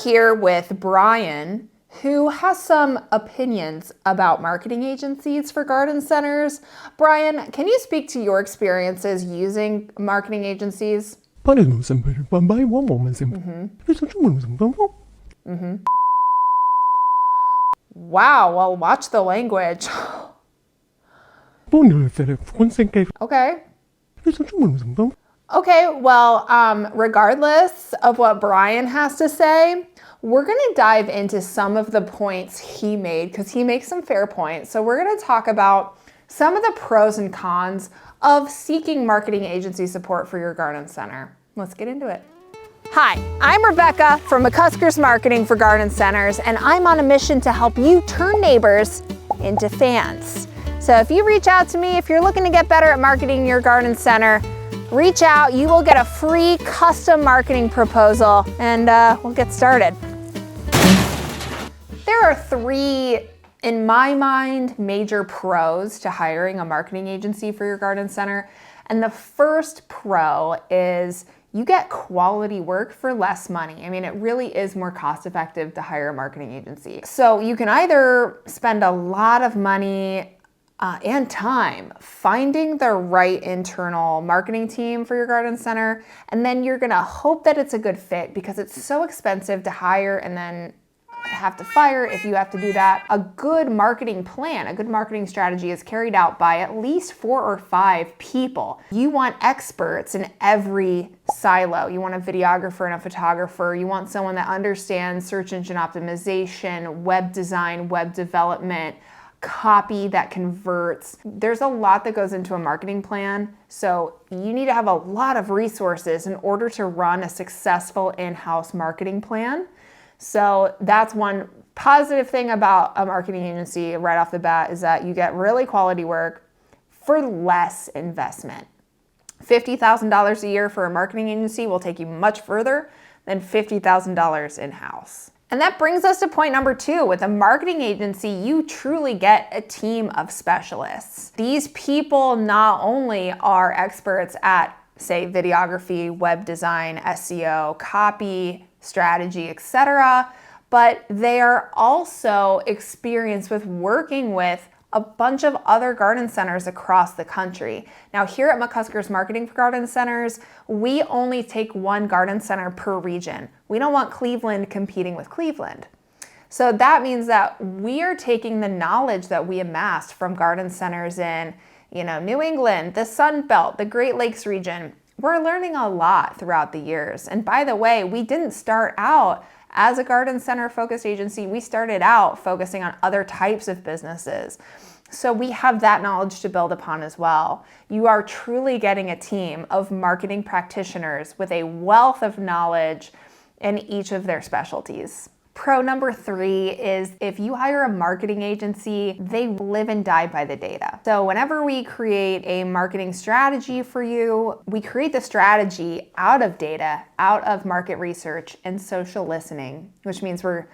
here with Brian, who has some opinions about marketing agencies for garden centers. Brian, can you speak to your experiences using marketing agencies? Wow, well, watch the language. Okay. Okay, well, regardless of what Brian has to say, we're going to dive into some of the points he made because he makes some fair points. So we're going to talk about some of the pros and cons of seeking marketing agency support for your garden center. Let's get into it. Hi, I'm Rebecca from McCusker's Marketing for Garden Centers, and I'm on a mission to help you turn neighbors into fans. So if you reach out to me, if you're looking to get better at marketing your garden center, reach out. You will get a free custom marketing proposal, and we'll get started. There are three, in my mind, major pros to hiring a marketing agency for your garden center. And the first pro is you get quality work for less money. I mean, it really is more cost effective to hire a marketing agency. So you can either spend a lot of money and time finding the right internal marketing team for your garden center, and then you're gonna hope that it's a good fit because it's so expensive to hire and then have to fire if you have to do that. A good marketing plan, a good marketing strategy is carried out by at least 4 or 5 people. You want experts in every silo. You want a videographer and a photographer. You want someone that understands search engine optimization, web design, web development, copy that converts. There's a lot that goes into a marketing plan. So you need to have a lot of resources in order to run a successful in-house marketing plan. So that's one positive thing about a marketing agency right off the bat is that you get really quality work for less investment. $50,000 a year for a marketing agency will take you much further than $50,000 in-house. And that brings us to point number 2. With a marketing agency, you truly get a team of specialists. These people not only are experts at, say, videography, web design, SEO, copy, strategy, etc., but they are also experienced with working with a bunch of other garden centers across the country. Now, here at McCusker's Marketing for Garden Centers, we only take one garden center per region. We don't want Cleveland competing with Cleveland. So that means that we are taking the knowledge that we amassed from garden centers in, New England, the Sun Belt, the Great Lakes region. We're learning a lot throughout the years. And by the way, we didn't start out as a garden center focused agency. We started out focusing on other types of businesses. So we have that knowledge to build upon as well. You are truly getting a team of marketing practitioners with a wealth of knowledge in each of their specialties. Pro number 3 is if you hire a marketing agency, they live and die by the data. So whenever we create a marketing strategy for you, we create the strategy out of data, out of market research and social listening, which means we're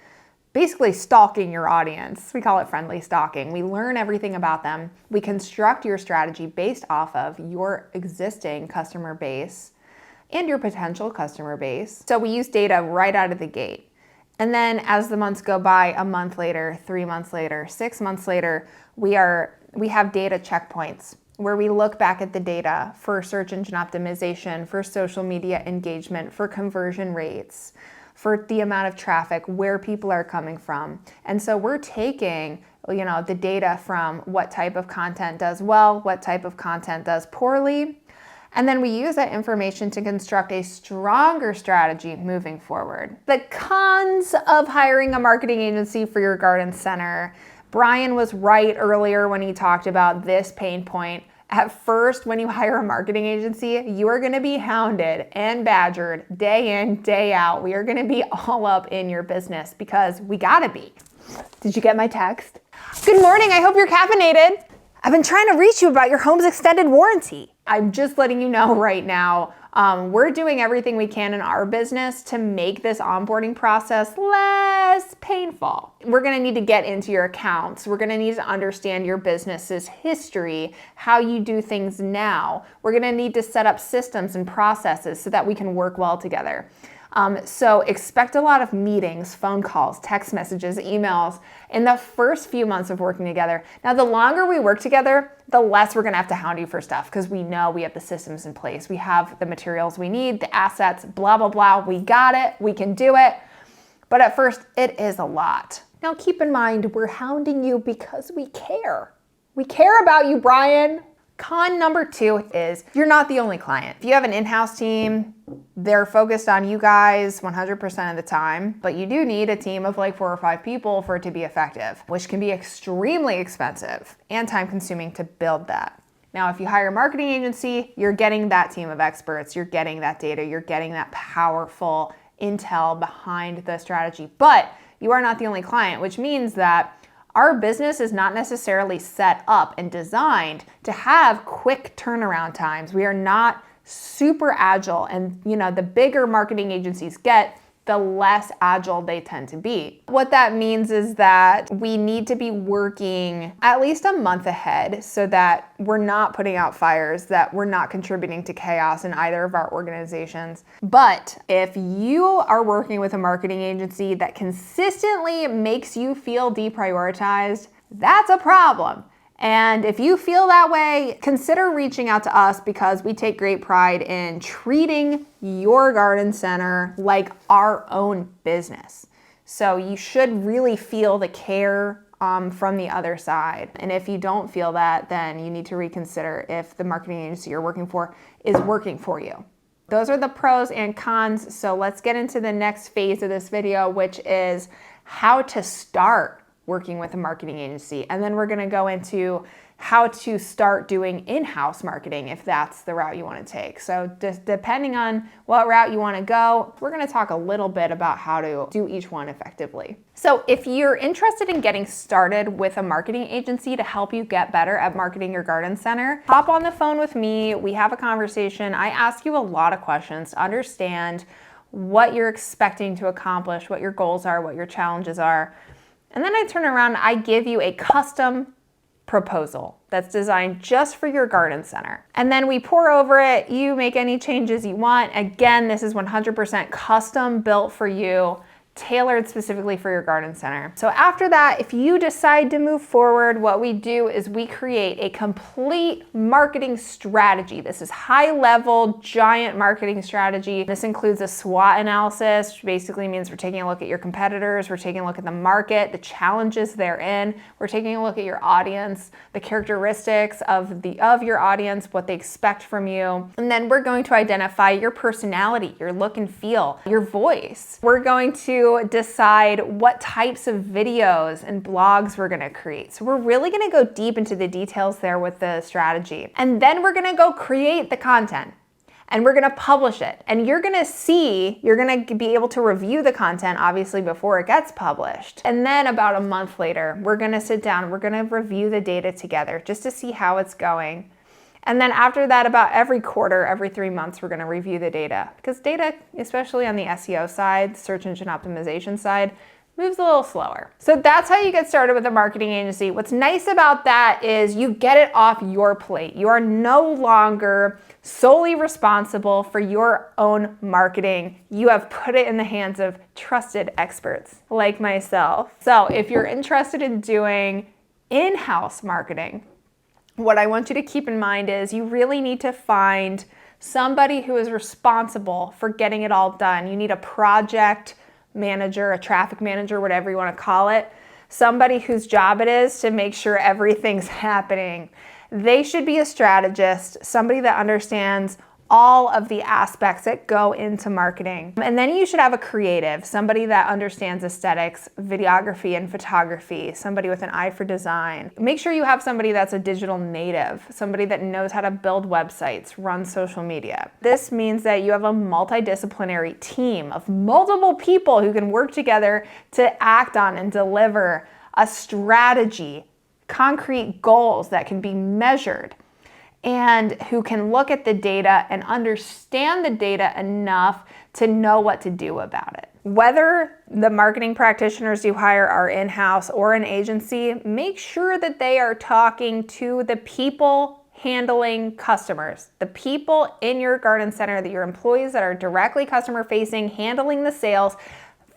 basically stalking your audience. We call it friendly stalking. We learn everything about them. We construct your strategy based off of your existing customer base and your potential customer base. So we use data right out of the gate. And then as the months go by, a month later, 3 months later, 6 months later, we have data checkpoints where we look back at the data for search engine optimization, for social media engagement, for conversion rates, for the amount of traffic, where people are coming from. And so we're taking, the data from what type of content does well, what type of content does poorly, and then we use that information to construct a stronger strategy moving forward. The cons of hiring a marketing agency for your garden center. Brian was right earlier when he talked about this pain point. At first, when you hire a marketing agency, you are gonna be hounded and badgered day in, day out. We are gonna be all up in your business because we gotta be. Did you get my text? Good morning, I hope you're caffeinated. I've been trying to reach you about your home's extended warranty. I'm just letting you know right now, we're doing everything we can in our business to make this onboarding process less painful. We're gonna need to get into your accounts. We're gonna need to understand your business's history, how you do things now. We're gonna need to set up systems and processes so that we can work well together. So expect a lot of meetings, phone calls, text messages, emails in the first few months of working together. Now, the longer we work together, the less we're gonna have to hound you for stuff because we know we have the systems in place. We have the materials we need, the assets, blah, blah, blah. We got it, we can do it. But at first, it is a lot. Now, keep in mind, we're hounding you because we care. We care about you, Brian. Con number 2 is you're not the only client. If you have an in-house team, they're focused on you guys 100% of the time, but you do need a team of like 4 or 5 people for it to be effective, which can be extremely expensive and time-consuming to build that. Now, if you hire a marketing agency, you're getting that team of experts, you're getting that data, you're getting that powerful intel behind the strategy, but you are not the only client, which means that our business is not necessarily set up and designed to have quick turnaround times. We are not super agile, and the bigger marketing agencies get, the less agile they tend to be. What that means is that we need to be working at least a month ahead so that we're not putting out fires, that we're not contributing to chaos in either of our organizations. But if you are working with a marketing agency that consistently makes you feel deprioritized, that's a problem. And if you feel that way, consider reaching out to us because we take great pride in treating your garden center like our own business. So you should really feel the care from the other side. And if you don't feel that, then you need to reconsider if the marketing agency you're working for is working for you. Those are the pros and cons. So let's get into the next phase of this video, which is how to start working with a marketing agency. And then we're gonna go into how to start doing in-house marketing if that's the route you wanna take. So just depending on what route you wanna go, we're gonna talk a little bit about how to do each one effectively. So if you're interested in getting started with a marketing agency to help you get better at marketing your garden center, hop on the phone with me, we have a conversation. I ask you a lot of questions to understand what you're expecting to accomplish, what your goals are, what your challenges are. And then I turn around and I give you a custom proposal that's designed just for your garden center. And then we pour over it, you make any changes you want. Again, this is 100% custom built for you, tailored specifically for your garden center. So after that, if you decide to move forward, what we do is we create a complete marketing strategy. This is high-level, giant marketing strategy. This includes a SWOT analysis, which basically means we're taking a look at your competitors, we're taking a look at the market, the challenges they're in, we're taking a look at your audience, the characteristics of your audience, what they expect from you, and then we're going to identify your personality, your look and feel, your voice. We're going to decide what types of videos and blogs we're gonna create. So we're really gonna go deep into the details there with the strategy. And then we're gonna go create the content and we're gonna publish it. And you're gonna be able to review the content obviously before it gets published. And then about a month later, we're gonna sit down, we're gonna review the data together just to see how it's going. And then after that, about every quarter, every 3 months, we're gonna review the data. Because data, especially on the SEO side, search engine optimization side, moves a little slower. So that's how you get started with a marketing agency. What's nice about that is you get it off your plate. You are no longer solely responsible for your own marketing. You have put it in the hands of trusted experts like myself. So if you're interested in doing in-house marketing, what I want you to keep in mind is you really need to find somebody who is responsible for getting it all done. You need a project manager, a traffic manager, whatever you want to call it, somebody whose job it is to make sure everything's happening. They should be a strategist, somebody that understands all of the aspects that go into marketing. And then you should have a creative, somebody that understands aesthetics, videography and photography, somebody with an eye for design. Make sure you have somebody that's a digital native, somebody that knows how to build websites, run social media. This means that you have a multidisciplinary team of multiple people who can work together to act on and deliver a strategy, concrete goals that can be measured, and who can look at the data and understand the data enough to know what to do about it. Whether the marketing practitioners you hire are in-house or an agency, make sure that they are talking to the people handling customers, the people in your garden center, that your employees that are directly customer facing, handling the sales,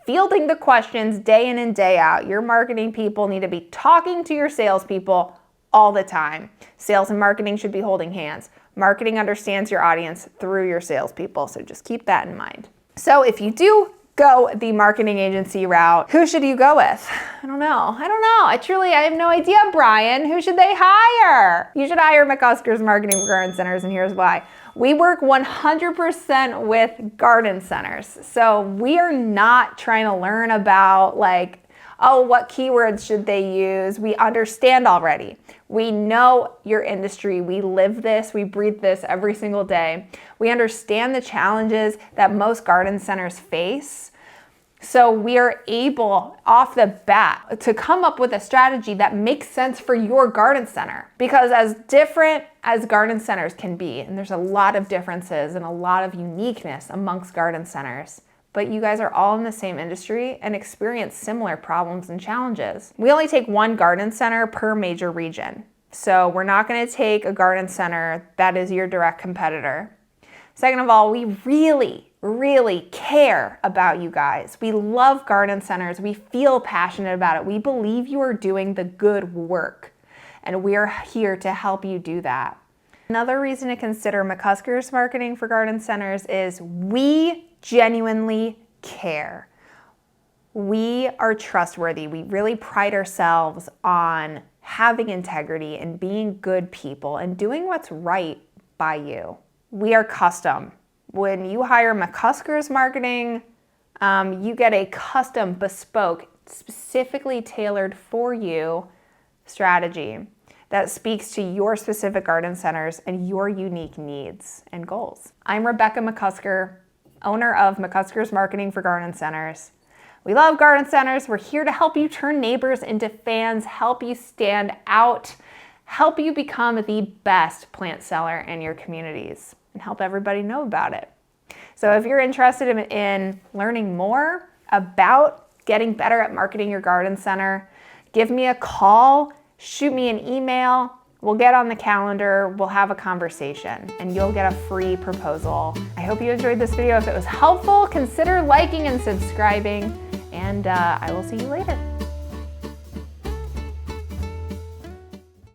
fielding the questions day in and day out. Your marketing people need to be talking to your salespeople all the time. Sales and marketing should be holding hands. Marketing understands your audience through your salespeople, so just keep that in mind. So if you do go the marketing agency route, who should you go with? I don't know. I have no idea, Brian. Who should they hire? You should hire McCusker's Marketing for Garden Centers, and here's why. We work 100% with garden centers. So we are not trying to learn about like, oh, what keywords should they use? We understand already. We know your industry. We live this, we breathe this every single day. We understand the challenges that most garden centers face. So we are able off the bat to come up with a strategy that makes sense for your garden center. Because as different as garden centers can be, and there's a lot of differences and a lot of uniqueness amongst garden centers, but you guys are all in the same industry and experience similar problems and challenges. We only take one garden center per major region. So we're not going to take a garden center that is your direct competitor. Second of all, we really care about you guys. We love garden centers. We feel passionate about it. We believe you are doing the good work, and we are here to help you do that. Another reason to consider McCusker's Marketing for Garden Centers is we genuinely care. We are trustworthy. We really pride ourselves on having integrity and being good people and doing what's right by you. We are custom. When you hire McCusker's Marketing, you get a custom, bespoke, specifically tailored for you strategy that speaks to your specific garden centers and your unique needs and goals. I'm Rebecca McCusker, owner of McCusker's Marketing for Garden Centers. We love garden centers. We're here to help you turn neighbors into fans, help you stand out, help you become the best plant seller in your communities, and help everybody know about it. So if you're interested in learning more about getting better at marketing your garden center, give me a call, shoot me an email. We'll get on the calendar, we'll have a conversation, and you'll get a free proposal. I hope you enjoyed this video. If it was helpful, consider liking and subscribing, and I will see you later.